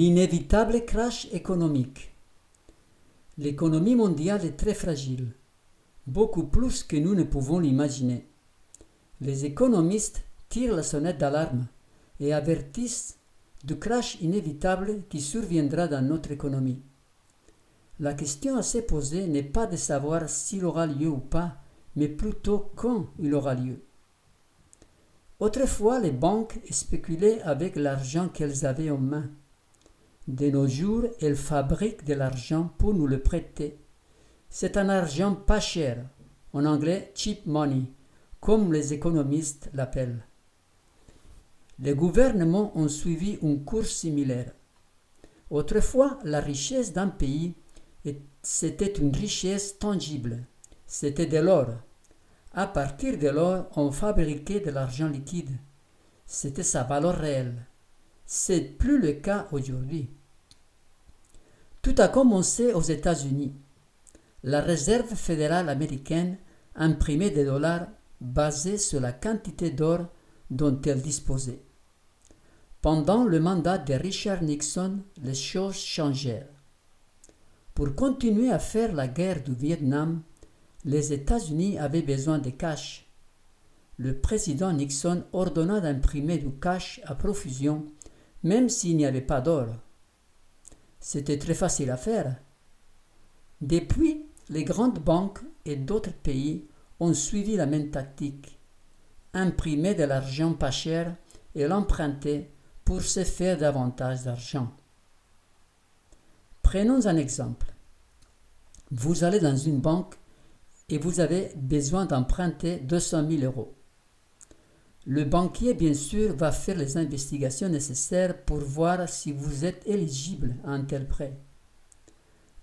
L'inévitable crash économique. L'économie mondiale est très fragile, beaucoup plus que nous ne pouvons l'imaginer. Les économistes tirent la sonnette d'alarme et avertissent du crash inévitable qui surviendra dans notre économie. La question à se poser n'est pas de savoir s'il aura lieu ou pas, mais plutôt quand il aura lieu. Autrefois, les banques spéculaient avec l'argent qu'elles avaient en main. De nos jours, elles fabriquent de l'argent pour nous le prêter. C'est un argent pas cher, en anglais cheap money, comme les économistes l'appellent. Les gouvernements ont suivi une course similaire. Autrefois, la richesse d'un pays, c'était une richesse tangible, c'était de l'or. À partir de l'or, on fabriquait de l'argent liquide. C'était sa valeur réelle. C'est plus le cas aujourd'hui. Tout a commencé aux États-Unis. La Réserve fédérale américaine imprimait des dollars basés sur la quantité d'or dont elle disposait. Pendant le mandat de Richard Nixon, les choses changèrent. Pour continuer à faire la guerre du Vietnam, les États-Unis avaient besoin de cash. Le président Nixon ordonna d'imprimer du cash à profusion, même s'il n'y avait pas d'or. C'était très facile à faire. Depuis, les grandes banques et d'autres pays ont suivi la même tactique. Imprimer de l'argent pas cher et l'emprunter pour se faire davantage d'argent. Prenons un exemple. Vous allez dans une banque et vous avez besoin d'emprunter 200 000 euros. Le banquier, bien sûr, va faire les investigations nécessaires pour voir si vous êtes éligible à un tel prêt.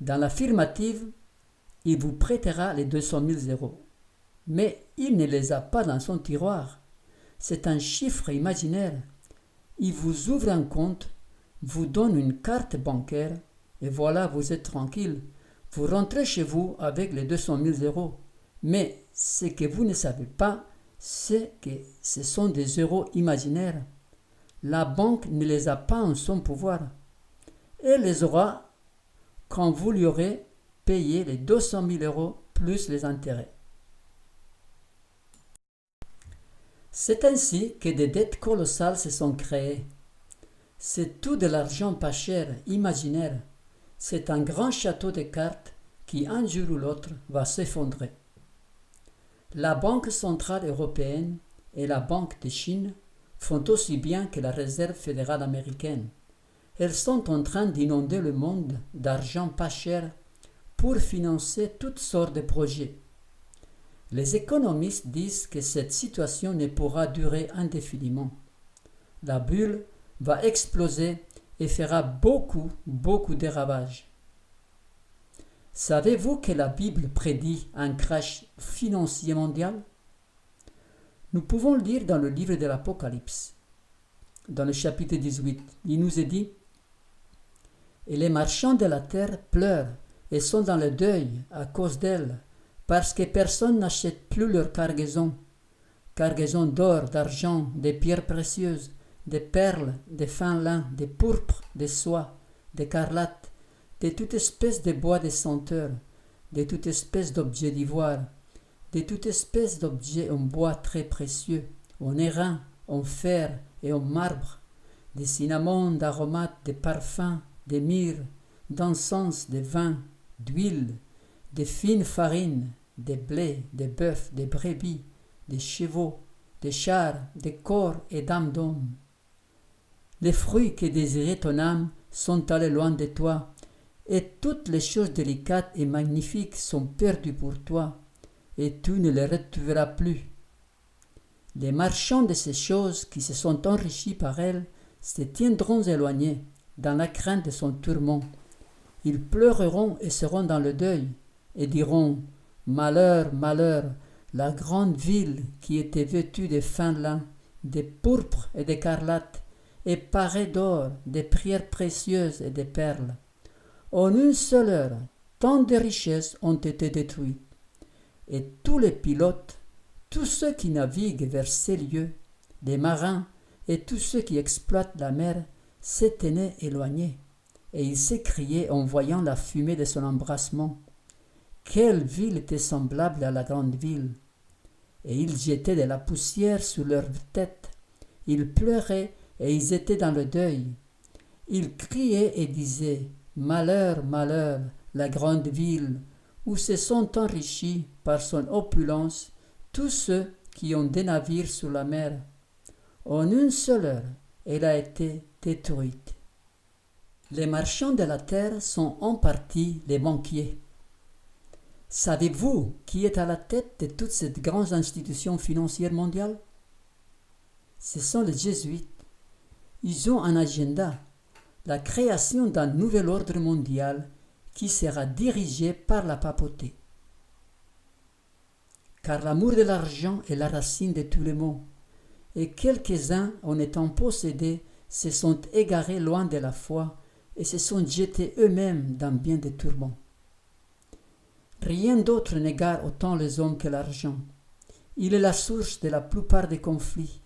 Dans l'affirmative, il vous prêtera les 200 000 euros. Mais il ne les a pas dans son tiroir. C'est un chiffre imaginaire. Il vous ouvre un compte, vous donne une carte bancaire et voilà, vous êtes tranquille. Vous rentrez chez vous avec les 200 000 euros. Mais ce que vous ne savez pas, c'est que ce sont des euros imaginaires. La banque ne les a pas en son pouvoir. Elle les aura quand vous lui aurez payé les 200 000 euros plus les intérêts. C'est ainsi que des dettes colossales se sont créées. C'est tout de l'argent pas cher, imaginaire. C'est un grand château de cartes qui, un jour ou l'autre, va s'effondrer. La Banque centrale européenne et la Banque de Chine font aussi bien que la Réserve fédérale américaine. Elles sont en train d'inonder le monde d'argent pas cher pour financer toutes sortes de projets. Les économistes disent que cette situation ne pourra durer indéfiniment. La bulle va exploser et fera beaucoup de ravages. Savez-vous que la Bible prédit un crash financier mondial? Nous pouvons le lire dans le livre de l'Apocalypse. Dans le chapitre 18, il nous est dit « Et les marchands de la terre pleurent et sont dans le deuil à cause d'elle, parce que personne n'achète plus leur cargaison d'or, d'argent, de pierres précieuses, de perles, de fin lin, de pourpre, de soie, d'écarlate, de toute espèce de bois de senteur, de toute espèce d'objets d'ivoire, de toute espèce d'objets en bois très précieux, en airain, en fer et en marbre, de cinnamon, d'aromates, de parfums, de myrrhe, d'encens, de vin, d'huile, de fine farine, de blé, de bœuf, de brebis, de chevaux, de chars, de corps et d'âmes d'hommes. Les fruits que désirait ton âme sont allés loin de toi, et toutes les choses délicates et magnifiques sont perdues pour toi, et tu ne les retrouveras plus. Les marchands de ces choses qui se sont enrichis par elles se tiendront éloignés, dans la crainte de son tourment. Ils pleureront et seront dans le deuil, et diront « Malheur, malheur, la grande ville qui était vêtue de fin lin, de pourpre et d'écarlate, et parée d'or, de pierres précieuses et de perles. En une seule heure, tant de richesses ont été détruites. Et tous les pilotes, tous ceux qui naviguent vers ces lieux, les marins et tous ceux qui exploitent la mer, s'étaient éloignés. et il s'écriait en voyant la fumée de son embrassement. Quelle ville était semblable à la grande ville! Et ils jetaient de la poussière sur leurs têtes. Ils pleuraient et ils étaient dans le deuil. Ils criaient et disaient: Malheur, malheur, la grande ville, où se sont enrichis par son opulence tous ceux qui ont des navires sur la mer. En une seule heure, elle a été détruite. Les marchands de la terre sont en partie les banquiers. Savez-vous qui est à la tête de toutes ces grandes institutions financières mondiales? Ce sont les jésuites. Ils ont un agenda, la création d'un nouvel ordre mondial qui sera dirigé par la papauté. Car l'amour de l'argent est la racine de tous les maux, et quelques-uns, en étant possédés, se sont égarés loin de la foi et se sont jetés eux-mêmes dans bien des tourments. Rien d'autre n'égare autant les hommes que l'argent. Il est la source de la plupart des conflits,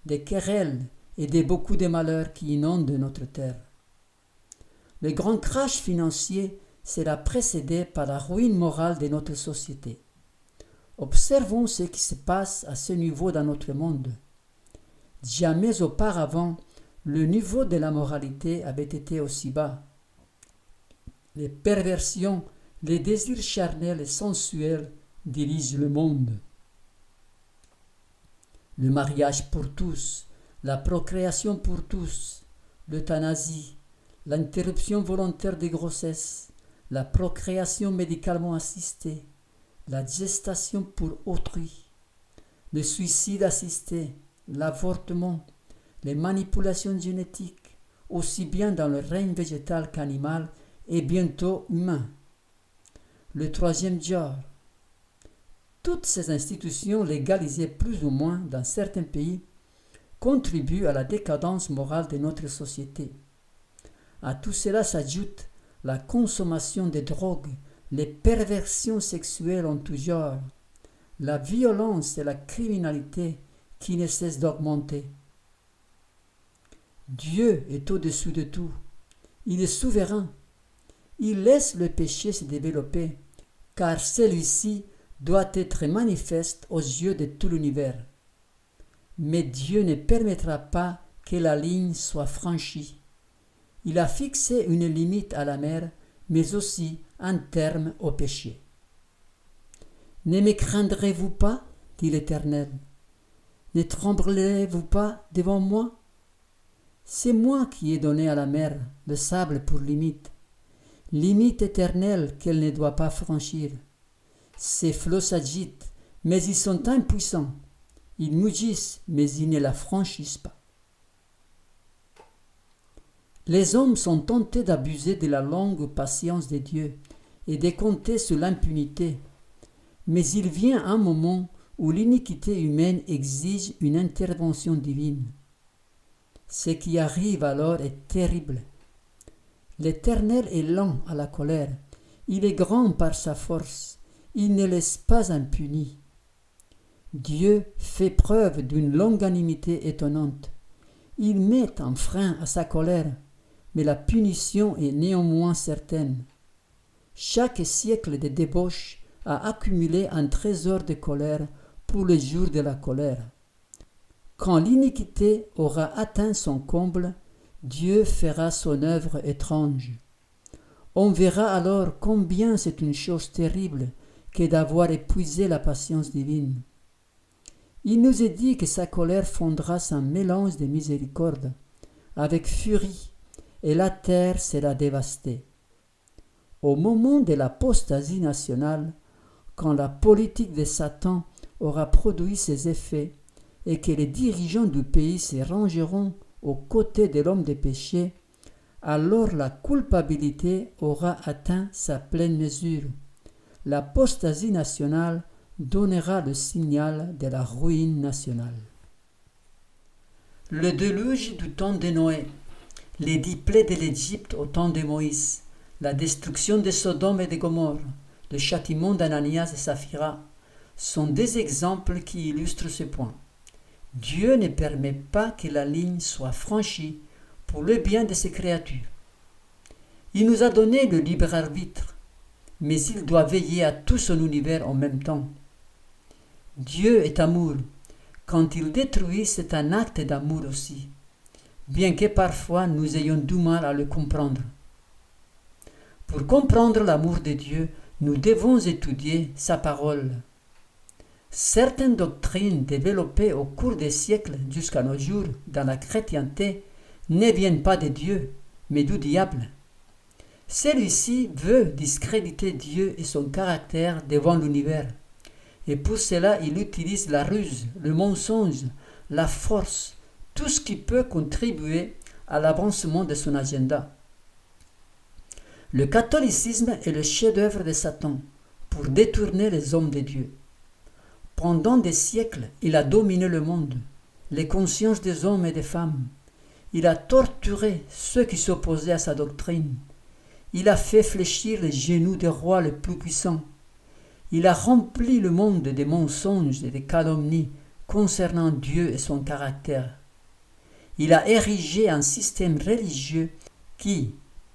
des querelles et de beaucoup de malheurs qui inondent notre terre. Le grand crash financier sera précédé par la ruine morale de notre société. Observons ce qui se passe à ce niveau dans notre monde. Jamais auparavant, le niveau de la moralité avait été aussi bas. Les perversions, les désirs charnels et sensuels dirigent le monde. Le mariage pour tous, la procréation pour tous, l'euthanasie, l'interruption volontaire des grossesses, la procréation médicalement assistée, la gestation pour autrui, le suicide assisté, l'avortement, les manipulations génétiques, aussi bien dans le règne végétal qu'animal et bientôt humain. Le troisième genre. Toutes ces institutions légalisées plus ou moins dans certains pays contribuent à la décadence morale de notre société. À tout cela s'ajoute la consommation de drogues, les perversions sexuelles en tout genre, la violence et la criminalité qui ne cessent d'augmenter. Dieu est au-dessus de tout. Il est souverain. Il laisse le péché se développer, car celui-ci doit être manifeste aux yeux de tout l'univers. Mais Dieu ne permettra pas que la ligne soit franchie. Il a fixé une limite à la mer, mais aussi un terme au péché. Ne me craindrez-vous pas, dit l'Éternel? Ne tremblerez-vous pas devant moi? C'est moi qui ai donné à la mer le sable pour limite éternelle qu'elle ne doit pas franchir. Ces flots s'agitent, mais ils sont impuissants. Ils mugissent, mais ils ne la franchissent pas. Les hommes sont tentés d'abuser de la longue patience de Dieu et de compter sur l'impunité. Mais il vient un moment où l'iniquité humaine exige une intervention divine. Ce qui arrive alors est terrible. L'Éternel est lent à la colère, il est grand par sa force, il ne laisse pas impuni. Dieu fait preuve d'une longanimité étonnante. Il met un frein à sa colère, mais la punition est néanmoins certaine. Chaque siècle de débauche a accumulé un trésor de colère pour le jour de la colère. Quand l'iniquité aura atteint son comble, Dieu fera son œuvre étrange. On verra alors combien c'est une chose terrible que d'avoir épuisé la patience divine. Il nous est dit que sa colère fondra un mélange de miséricorde avec furie, et la terre sera dévastée. Au moment de l'apostasie nationale, quand la politique de Satan aura produit ses effets et que les dirigeants du pays se rangeront aux côtés de l'homme des péchés, alors la culpabilité aura atteint sa pleine mesure. L'apostasie nationale donnera le signal de la ruine nationale. Le déluge du temps de Noé, les 10 plaies de l'Égypte au temps de Moïse, la destruction de Sodome et de Gomorrhe, le châtiment d'Ananias et Saphira sont des exemples qui illustrent ce point. Dieu ne permet pas que la ligne soit franchie pour le bien de ses créatures. Il nous a donné le libre arbitre, mais il doit veiller à tout son univers en même temps. Dieu est amour. Quand il détruit, c'est un acte d'amour aussi, bien que parfois nous ayons du mal à le comprendre. Pour comprendre l'amour de Dieu, nous devons étudier sa parole. Certaines doctrines développées au cours des siècles jusqu'à nos jours dans la chrétienté ne viennent pas de Dieu, mais du diable. Celui-ci veut discréditer Dieu et son caractère devant l'univers. Et pour cela, il utilise la ruse, le mensonge, la force, tout ce qui peut contribuer à l'avancement de son agenda. Le catholicisme est le chef-d'œuvre de Satan pour détourner les hommes de Dieu. Pendant des siècles, il a dominé le monde, les consciences des hommes et des femmes. Il a torturé ceux qui s'opposaient à sa doctrine. Il a fait fléchir les genoux des rois les plus puissants. Il a rempli le monde des mensonges et des calomnies concernant Dieu et son caractère. Il a érigé un système religieux qui,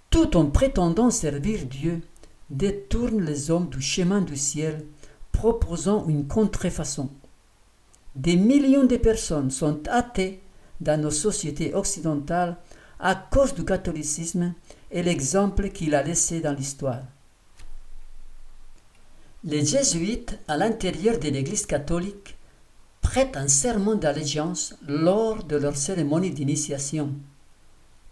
tout en prétendant servir Dieu, détourne les hommes du chemin du ciel, proposant une contrefaçon. Des millions de personnes sont athées dans nos sociétés occidentales à cause du catholicisme et l'exemple qu'il a laissé dans l'histoire. Les jésuites, à l'intérieur de l'Église catholique, prêtent un serment d'allégeance lors de leur cérémonie d'initiation.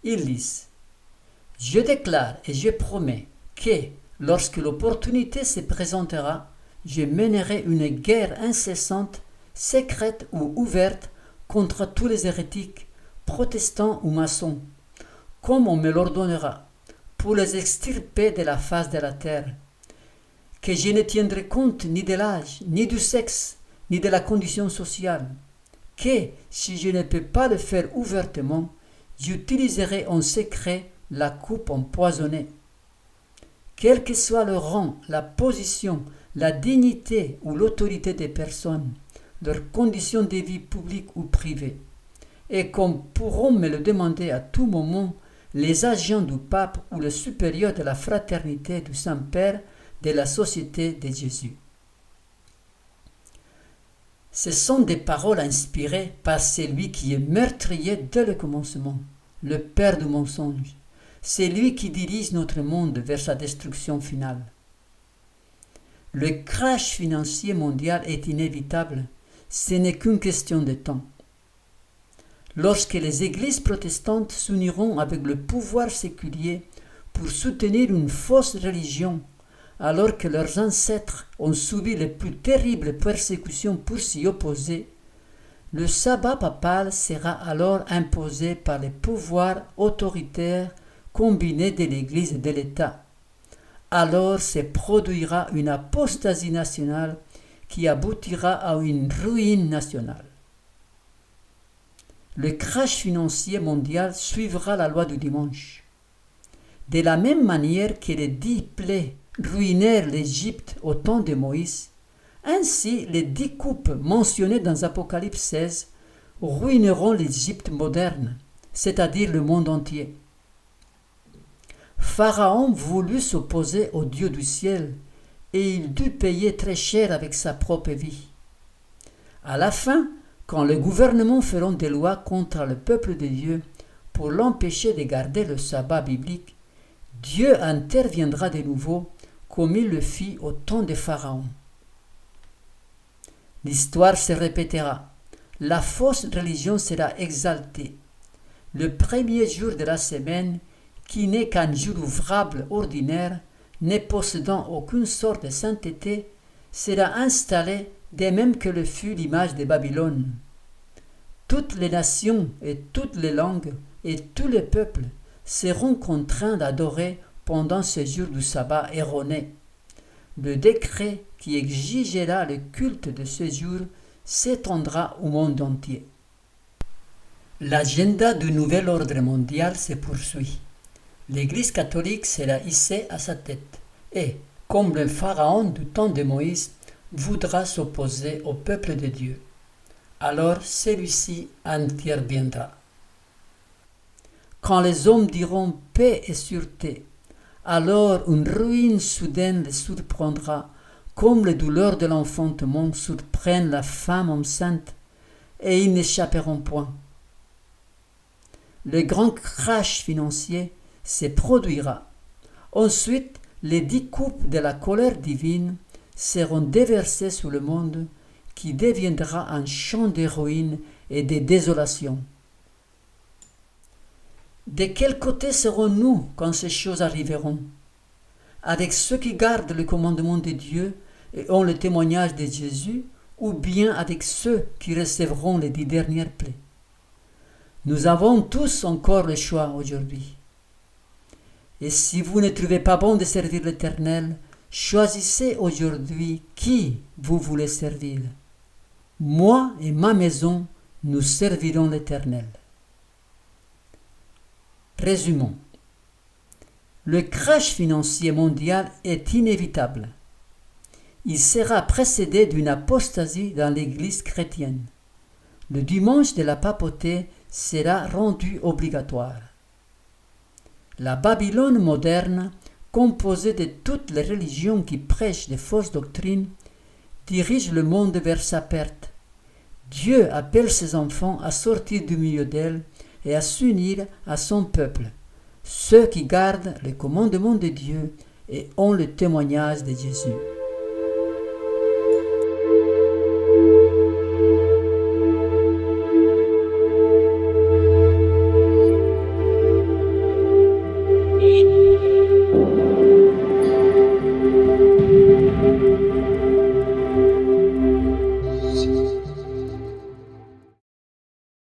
Ils disent « Je déclare et je promets que, lorsque l'opportunité se présentera, je mènerai une guerre incessante, secrète ou ouverte, contre tous les hérétiques, protestants ou maçons, comme on me l'ordonnera, pour les extirper de la face de la terre, que je ne tiendrai compte ni de l'âge, ni du sexe, ni de la condition sociale, que, si je ne peux pas le faire ouvertement, j'utiliserai en secret la coupe empoisonnée. Quel que soit le rang, la position, la dignité ou l'autorité des personnes, leurs conditions de vie publique ou privée, et comme pourront me le demander à tout moment les agents du pape ou le supérieur de la fraternité du Saint-Père de la Société de Jésus. Ce sont des paroles inspirées par celui qui est meurtrier dès le commencement, le père du mensonge, celui qui dirige notre monde vers sa destruction finale. Le crash financier mondial est inévitable, ce n'est qu'une question de temps. Lorsque les églises protestantes s'uniront avec le pouvoir séculier pour soutenir une fausse religion, alors que leurs ancêtres ont subi les plus terribles persécutions pour s'y opposer, le sabbat papal sera alors imposé par les pouvoirs autoritaires combinés de l'Église et de l'État. Alors se produira une apostasie nationale qui aboutira à une ruine nationale. Le crash financier mondial suivra la loi du dimanche. De la même manière que les 10 plaies ruinèrent l'Égypte au temps de Moïse, ainsi les 10 coupes mentionnées dans Apocalypse 16 ruineront l'Égypte moderne, c'est-à-dire le monde entier. Pharaon voulut s'opposer au Dieu du ciel et il dut payer très cher avec sa propre vie. À la fin, quand les gouvernements feront des lois contre le peuple de Dieu pour l'empêcher de garder le sabbat biblique, Dieu interviendra de nouveau comme il le fit au temps de Pharaon. L'histoire se répétera. La fausse religion sera exaltée. Le premier jour de la semaine, qui n'est qu'un jour ouvrable ordinaire, ne possédant aucune sorte de sainteté, sera installé de même que le fut l'image de Babylone. Toutes les nations et toutes les langues et tous les peuples seront contraints d'adorer pendant ce jour du sabbat erroné. Le décret qui exigera le culte de ce jour s'étendra au monde entier. L'agenda du nouvel ordre mondial se poursuit. L'Église catholique sera hissée à sa tête et, comme le pharaon du temps de Moïse, voudra s'opposer au peuple de Dieu. Alors celui-ci interviendra. Quand les hommes diront paix et sûreté, alors une ruine soudaine les surprendra, comme les douleurs de l'enfantement surprennent la femme enceinte, et ils n'échapperont point. Le grand crash financier se produira. Ensuite, les 10 coupes de la colère divine seront déversées sur le monde, qui deviendra un champ de ruines et de désolation. De quel côté serons-nous quand ces choses arriveront? Avec ceux qui gardent le commandement de Dieu et ont le témoignage de Jésus, ou bien avec ceux qui recevront les 10 dernières plaies? Nous avons tous encore le choix aujourd'hui. Et si vous ne trouvez pas bon de servir l'Éternel, choisissez aujourd'hui qui vous voulez servir. Moi et ma maison, nous servirons l'Éternel. Résumons. Le crash financier mondial est inévitable. Il sera précédé d'une apostasie dans l'Église chrétienne. Le dimanche de la papauté sera rendu obligatoire. La Babylone moderne, composée de toutes les religions qui prêchent de fausses doctrines, dirige le monde vers sa perte. Dieu appelle ses enfants à sortir du milieu d'elle et à s'unir à son peuple, ceux qui gardent le commandement de Dieu et ont le témoignage de Jésus.